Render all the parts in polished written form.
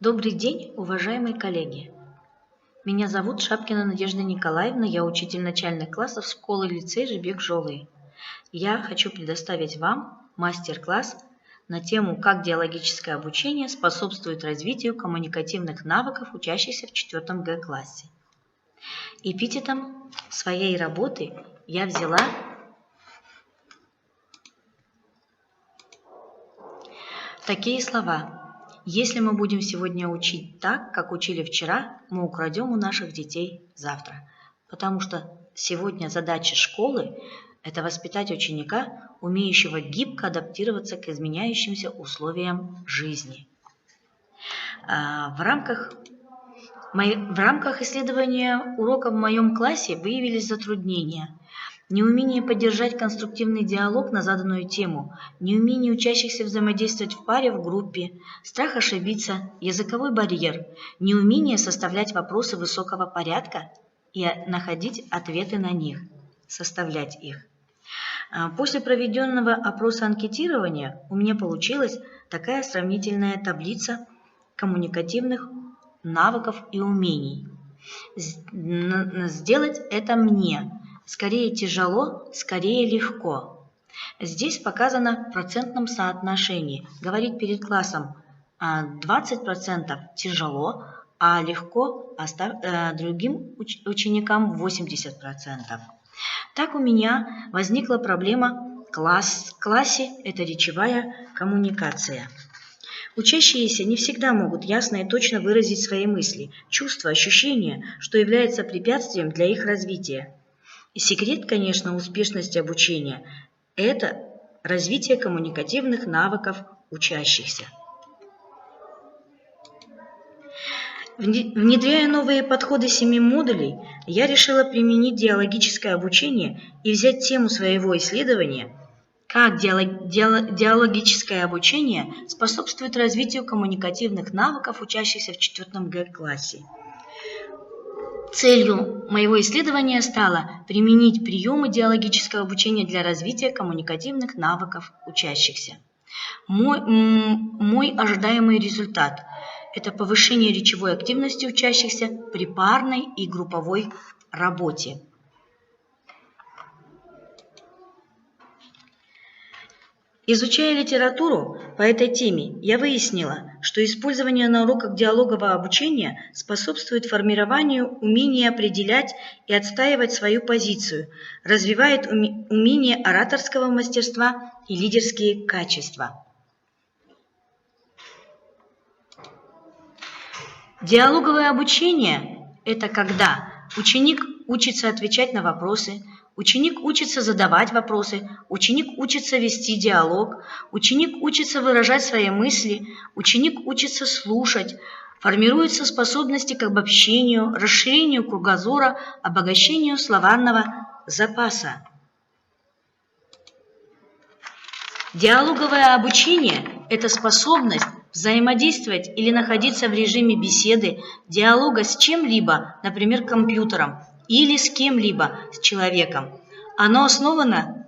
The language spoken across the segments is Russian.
Добрый день, уважаемые коллеги! Меня зовут Шапкина Надежда Николаевна, я учитель начальных классов школы-лицей Жибек-Жолы. Я хочу предоставить вам мастер-класс на тему «Как диалогическое обучение способствует развитию коммуникативных навыков учащихся в 4 Г-классе». Эпитетом своей работы я взяла такие слова. Если мы будем сегодня учить так, как учили вчера, мы украдем у наших детей завтра. Потому что сегодня задача школы – это воспитать ученика, умеющего гибко адаптироваться к изменяющимся условиям жизни. В рамках исследования урока в моем классе выявились затруднения. Неумение поддержать конструктивный диалог на заданную тему, неумение учащихся взаимодействовать в паре, в группе, страх ошибиться, языковой барьер, неумение составлять вопросы высокого порядка и находить ответы на них, составлять их. После проведенного опроса анкетирования у меня получилась такая сравнительная таблица коммуникативных навыков и умений. Сделать это мне скорее тяжело, скорее легко. Здесь показано в процентном соотношении. Говорить перед классом 20% тяжело, а легко другим ученикам 80%. Так у меня возникла проблема в классе – это речевая коммуникация. Учащиеся не всегда могут ясно и точно выразить свои мысли, чувства, ощущения, что является препятствием для их развития. И секрет, конечно, успешности обучения – это развитие коммуникативных навыков учащихся. Внедряя новые подходы 7 модулей, я решила применить диалогическое обучение и взять тему своего исследования «Как диалогическое обучение способствует развитию коммуникативных навыков учащихся в 4 Г-классе». Целью моего исследования стало применить приемы диалогического обучения для развития коммуникативных навыков учащихся. Мой ожидаемый результат – это повышение речевой активности учащихся при парной и групповой работе. Изучая литературу по этой теме, я выяснила, что использование на уроках диалогового обучения способствует формированию умения определять и отстаивать свою позицию, развивает умение ораторского мастерства и лидерские качества. Диалоговое обучение – это когда ученик учится отвечать на вопросы, ученик учится задавать вопросы, ученик учится вести диалог, ученик учится выражать свои мысли, ученик учится слушать, формируются способности к обобщению, расширению кругозора, обогащению словарного запаса. Диалоговое обучение – это способность взаимодействовать или находиться в режиме беседы, диалога с чем-либо, например, компьютером, или с кем-либо, с человеком. Оно основано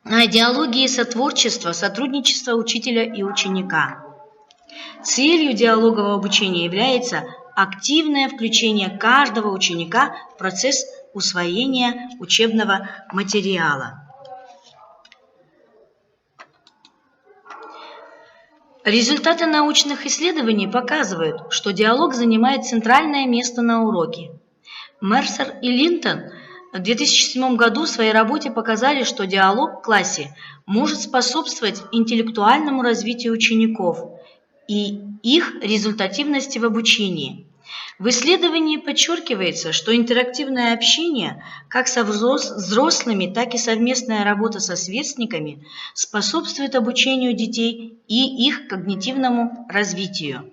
на идеологии сотворчества, сотрудничества учителя и ученика. Целью диалогового обучения является активное включение каждого ученика в процесс усвоения учебного материала. Результаты научных исследований показывают, что диалог занимает центральное место на уроке. Мерсер и Линтон в 2007 году в своей работе показали, что диалог в классе может способствовать интеллектуальному развитию учеников и их результативности в обучении. В исследовании подчеркивается, что интерактивное общение как со взрослыми, так и совместная работа со сверстниками способствует обучению детей и их когнитивному развитию.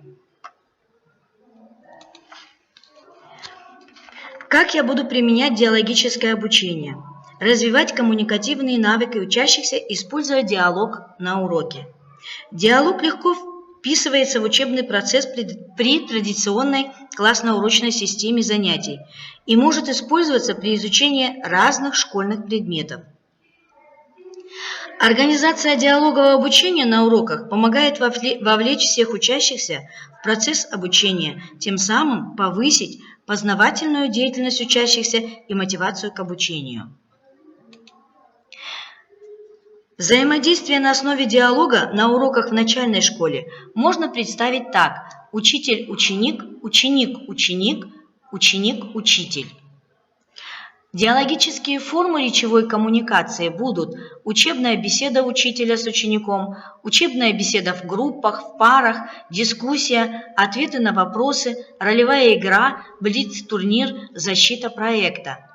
Как я буду применять диалогическое обучение? Развивать коммуникативные навыки учащихся, используя диалог на уроке. Диалог легко вписывается в учебный процесс при традиционной классно-урочной системе занятий и может использоваться при изучении разных школьных предметов. Организация диалогового обучения на уроках помогает вовлечь всех учащихся процесс обучения, тем самым повысить познавательную деятельность учащихся и мотивацию к обучению. Взаимодействие на основе диалога на уроках в начальной школе можно представить так: учитель-ученик, ученик-ученик, ученик-учитель. Диалогические формы речевой коммуникации будут учебная беседа учителя с учеником, учебная беседа в группах, в парах, дискуссия, ответы на вопросы, ролевая игра, блиц-турнир, защита проекта.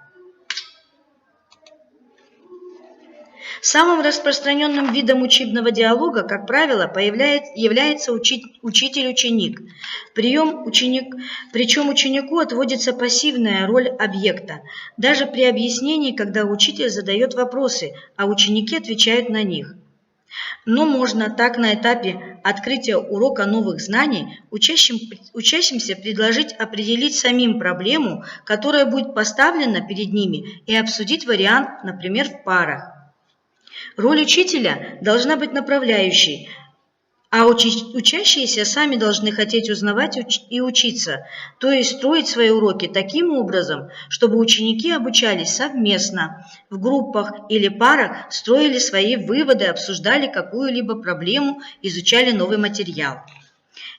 Самым распространенным видом учебного диалога, как правило, является учитель-ученик. Причем ученику отводится пассивная роль объекта. Даже при объяснении, когда учитель задает вопросы, а ученики отвечают на них. Но можно так на этапе открытия урока новых знаний учащимся предложить определить самим проблему, которая будет поставлена перед ними, и обсудить вариант, например, в парах. Роль учителя должна быть направляющей, а учащиеся сами должны хотеть узнавать и учиться, то есть строить свои уроки таким образом, чтобы ученики обучались совместно, в группах или парах, строили свои выводы, обсуждали какую-либо проблему, изучали новый материал.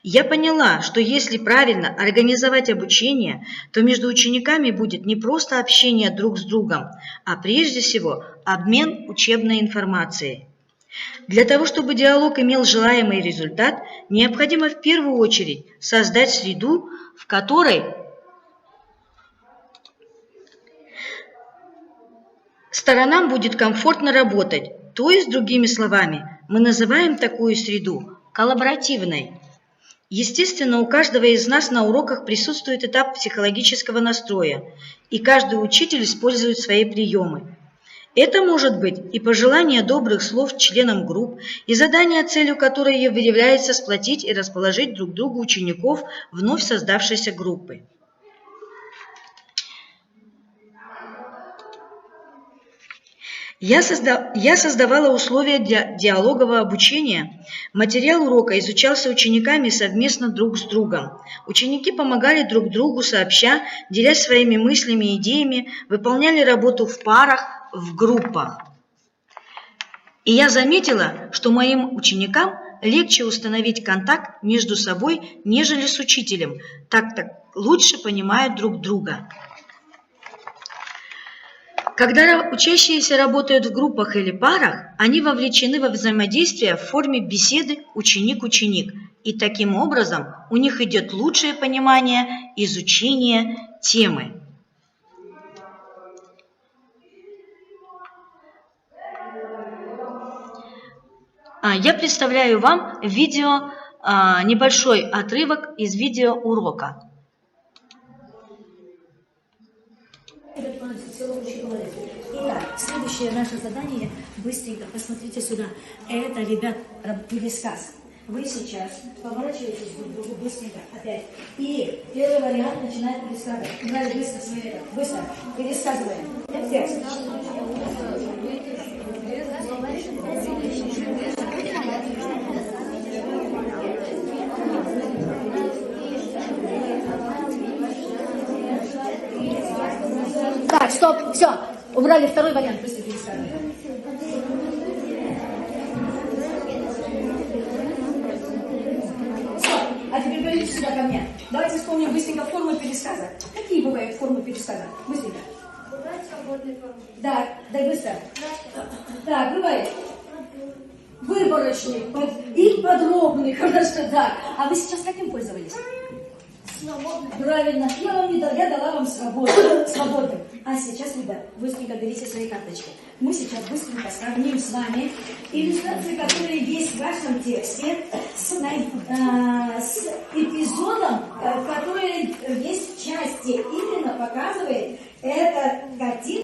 Я поняла, что если правильно организовать обучение, то между учениками будет не просто общение друг с другом, а прежде всего обмен учебной информацией. Для того, чтобы диалог имел желаемый результат, необходимо в первую очередь создать среду, в которой сторонам будет комфортно работать. То есть, другими словами, мы называем такую среду коллаборативной. Естественно, у каждого из нас на уроках присутствует этап психологического настроя, и каждый учитель использует свои приемы. Это может быть и пожелание добрых слов членам групп, и задание, целью которой является сплотить и расположить друг к другу учеников вновь создавшейся группы. Я создавала условия для диалогового обучения. Материал урока изучался учениками совместно друг с другом. Ученики помогали друг другу сообща, делясь своими мыслями и идеями, выполняли работу в парах, в группах. И я заметила, что моим ученикам легче установить контакт между собой, нежели с учителем, так лучше понимают друг друга. Когда учащиеся работают в группах или парах, они вовлечены во взаимодействие в форме беседы ученик-ученик, и таким образом у них идет лучшее понимание, изучение темы. Я представляю вам небольшой отрывок из видеоурока. Итак, следующее наше задание, быстренько, посмотрите сюда. Это, ребят, пересказ. Вы сейчас поворачиваетесь друг к другу быстренько, опять. И первый вариант начинает пересказывать. Играли быстро, пересказываем. Текст. Так, стоп, все, убрали второй вариант, быстро пересказываем. Все, а теперь говорите сюда ко мне. Давайте вспомним быстренько формы пересказа. Какие бывают формы пересказа? Быстренько. Бывает свободные формы. Да, дай быстро. Так, бывает. Выборочный и подробный, хорошо, да. А вы сейчас каким пользовались? Свободные. Правильно, я дала вам свободу. А сейчас, ребят, быстренько берите свои карточки. Мы сейчас быстренько сравним с вами иллюстрации, которые есть в вашем тексте, с эпизодом, который есть в части. Именно показывает эта картина.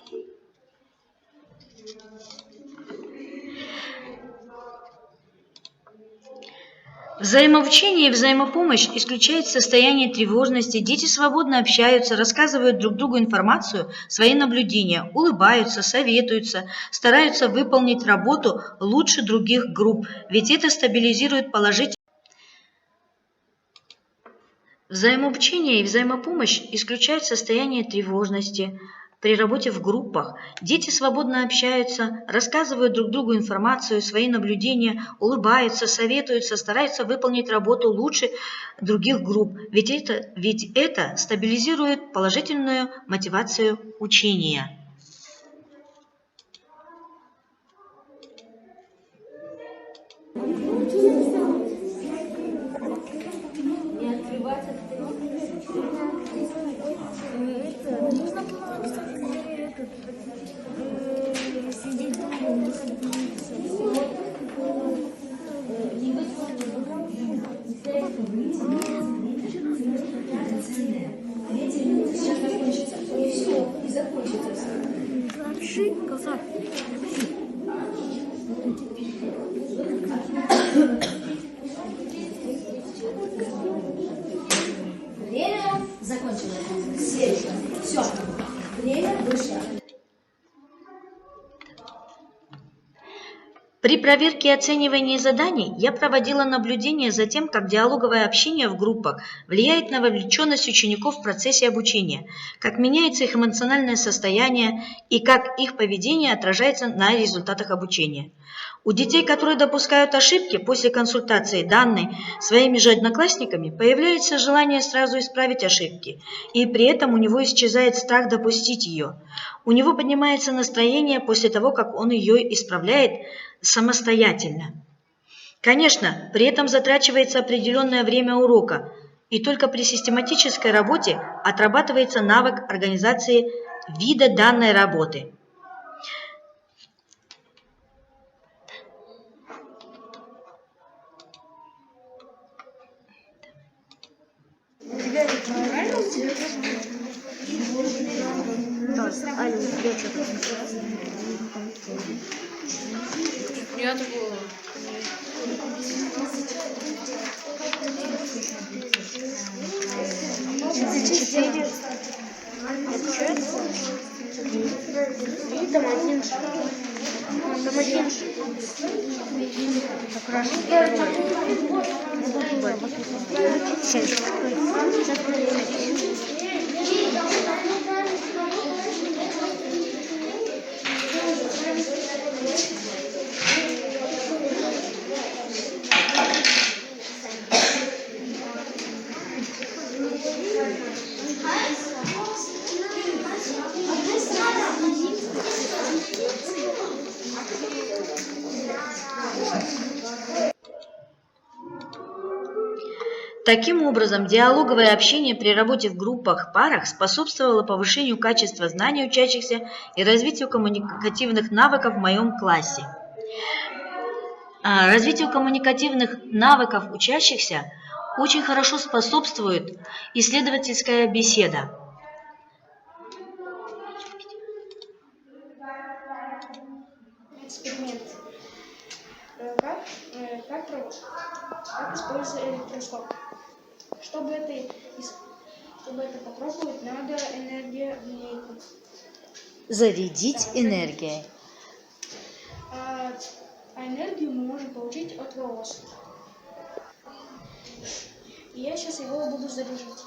Взаимообучение и взаимопомощь исключают состояние тревожности, дети свободно общаются, рассказывают друг другу информацию, свои наблюдения, улыбаются, советуются, стараются выполнить работу лучше других групп, ведь это стабилизирует положительно. Взаимообучение и взаимопомощь исключают состояние тревожности. При работе в группах дети свободно общаются, рассказывают друг другу информацию, свои наблюдения, улыбаются, советуются, стараются выполнить работу лучше других групп, ведь это стабилизирует положительную мотивацию учения. Время закончилось. Следующее. Все. Время вышло. При проверке и оценивании заданий я проводила наблюдение за тем, как диалоговое общение в группах влияет на вовлеченность учеников в процессе обучения, как меняется их эмоциональное состояние и как их поведение отражается на результатах обучения. У детей, которые допускают ошибки после консультации данной своими же одноклассниками, появляется желание сразу исправить ошибки, и при этом у него исчезает страх допустить ее. У него поднимается настроение после того, как он ее исправляет самостоятельно. Конечно, при этом затрачивается определенное время урока, и только при систематической работе отрабатывается навык организации вида данной работы. Я такого. И там один. Там один. Таким образом, диалоговое общение при работе в группах-парах способствовало повышению качества знаний учащихся и развитию коммуникативных навыков в моем классе. Развитию коммуникативных навыков учащихся очень хорошо способствует исследовательская беседа. Эксперимент. Как использовать электроскоп? Чтобы это попробовать, надо энергия в линейку. Зарядить энергией. А энергию мы можем получить от волос. И я сейчас его буду заряжать.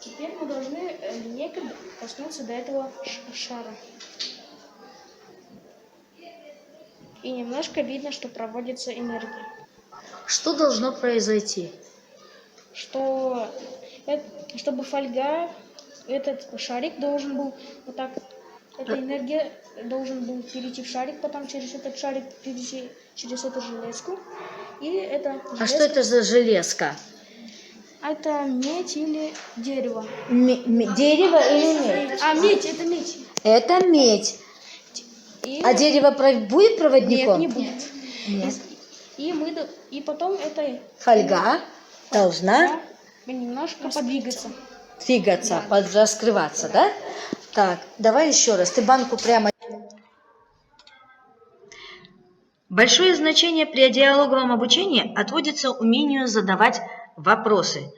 Теперь мы должны линейкой коснуться до этого шара. И немножко видно, что проводится энергия. Что должно произойти? Чтобы фольга, этот шарик должен был вот так, эта энергия должен был перейти в шарик, потом через этот шарик перейти через эту железку. И это железка, А что это за железка? это медь или дерево. Дерево или медь? А, медь, это медь. Это медь. И... А дерево будет проводником? Нет, не будет. Нет. И потом это Фольга должна немножко подвигаться. двигаться, раскрываться, да? Так, давай еще раз. Ты банку прямо... Большое значение при диалоговом отводится умению задавать вопросы.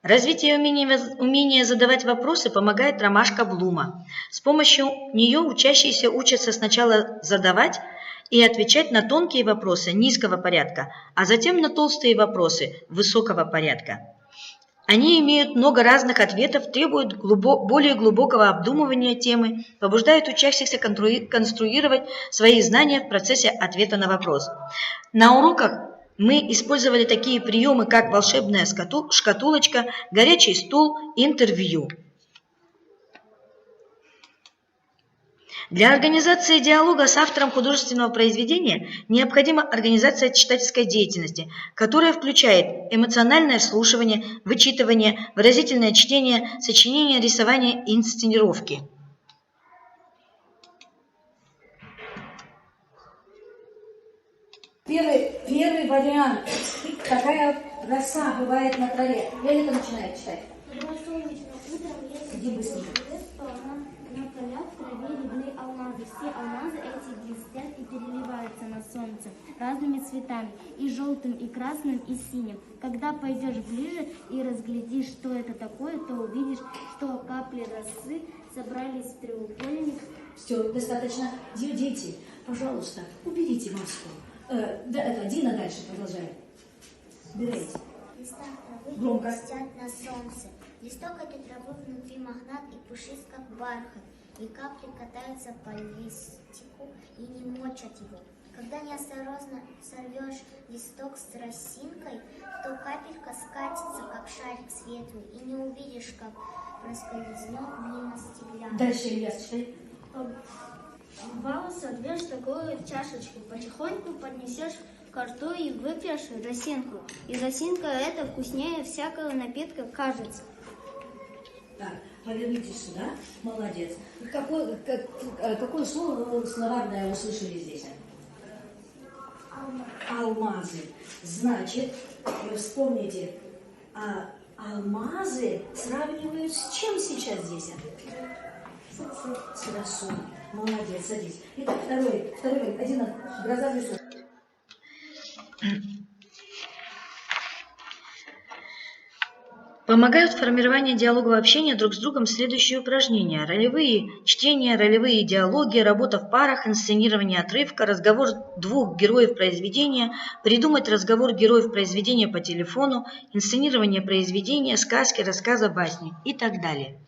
Развитие умения задавать вопросы помогает ромашка Блума. С помощью нее учащиеся учатся сначала задавать и отвечать на тонкие вопросы низкого порядка, а затем на толстые вопросы высокого порядка. Они имеют много разных ответов, требуют более глубокого обдумывания темы, побуждают учащихся конструировать свои знания в процессе ответа на вопрос. На уроках мы использовали такие приемы, как волшебная шкатулочка, горячий стул, интервью. Для организации диалога с автором художественного произведения необходима организация читательской деятельности, которая включает эмоциональное вслушивание, вычитывание, выразительное чтение, сочинение, рисование и инсценировки. Первый вариант. Какая роса бывает на траве? Лелика начинает читать. Иди быстренько. На полях в траве видны алмазы. Все алмазы эти блестят и переливаются на солнце разными цветами, и желтым, и красным, и синим. Когда пойдешь ближе и разглядишь, что это такое, то увидишь, что капли росы собрались в треугольник. Все, достаточно. Дети, пожалуйста, уберите маску. Дина дальше продолжает. Убирайте. Листа травы Громко. блестят на солнце. Листок этой травы внутри мохнат и пушист, как бархат, и капли катаются по листику и не мочат его. Когда неосторожно сорвешь листок с росинкой, то капелька скатится, как шарик светлый, и не увидишь, как проскользнет мимо стебля. Дальше, Илья, читай. Волосы отрежь такую чашечку, потихоньку поднесешь ко рту и выпьешь росинку. И росинка эта вкуснее всякого напитка кажется. Так, повернитесь сюда. Молодец. Какое слово словарное услышали здесь? Алмазы. Значит, вы вспомните, алмазы сравнивают с чем сейчас здесь? С росой. Молодец, садись. Итак, второй, один, гроза в лесу. Помогают в формировании диалогового общения друг с другом следующие упражнения. Ролевые чтения, ролевые диалоги, работа в парах, инсценирование отрывка, разговор двух героев произведения, придумать разговор героев произведения по телефону, инсценирование произведения, сказки, рассказа, басни и так далее.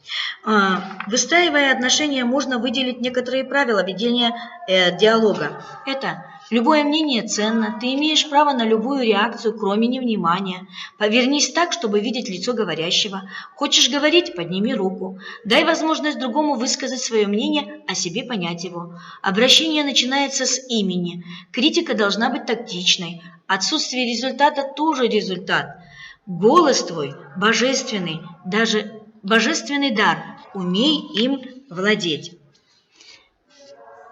Выстраивая отношения, можно выделить некоторые правила ведения диалога. Это: любое мнение ценно, ты имеешь право на любую реакцию, кроме невнимания. Повернись так, чтобы видеть лицо говорящего. Хочешь говорить – подними руку. Дай возможность другому высказать свое мнение, а себе понять его. Обращение начинается с имени. Критика должна быть тактичной. Отсутствие результата – тоже результат. Голос твой божественный, даже божественный дар. Умей им владеть.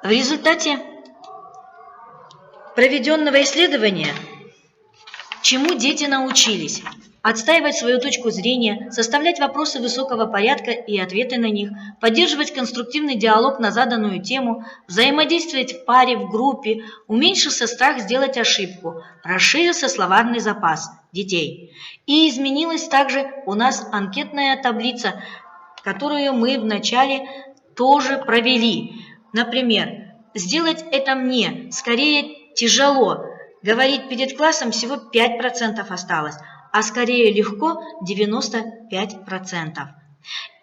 В результате проведенного исследования чему дети научились? Отстаивать свою точку зрения, составлять вопросы высокого порядка и ответы на них, поддерживать конструктивный диалог на заданную тему, взаимодействовать в паре, в группе, уменьшился страх сделать ошибку, расширился словарный запас детей. И изменилась также у нас анкетная таблица, которую мы вначале тоже провели. Например, сделать это мне скорее тяжело. Говорить перед классом всего 5% осталось, а скорее легко 95%.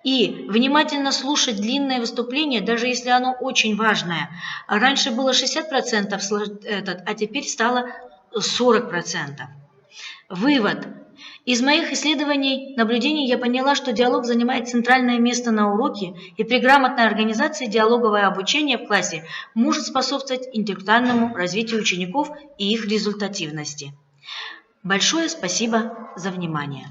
И внимательно слушать длинное выступление, даже если оно очень важное. Раньше было 60%, а теперь стало 40%. Вывод. Из моих исследований, наблюдений я поняла, что диалог занимает центральное место на уроке, и при грамотной организации диалоговое обучение в классе может способствовать интеллектуальному развитию учеников и их результативности. Большое спасибо за внимание.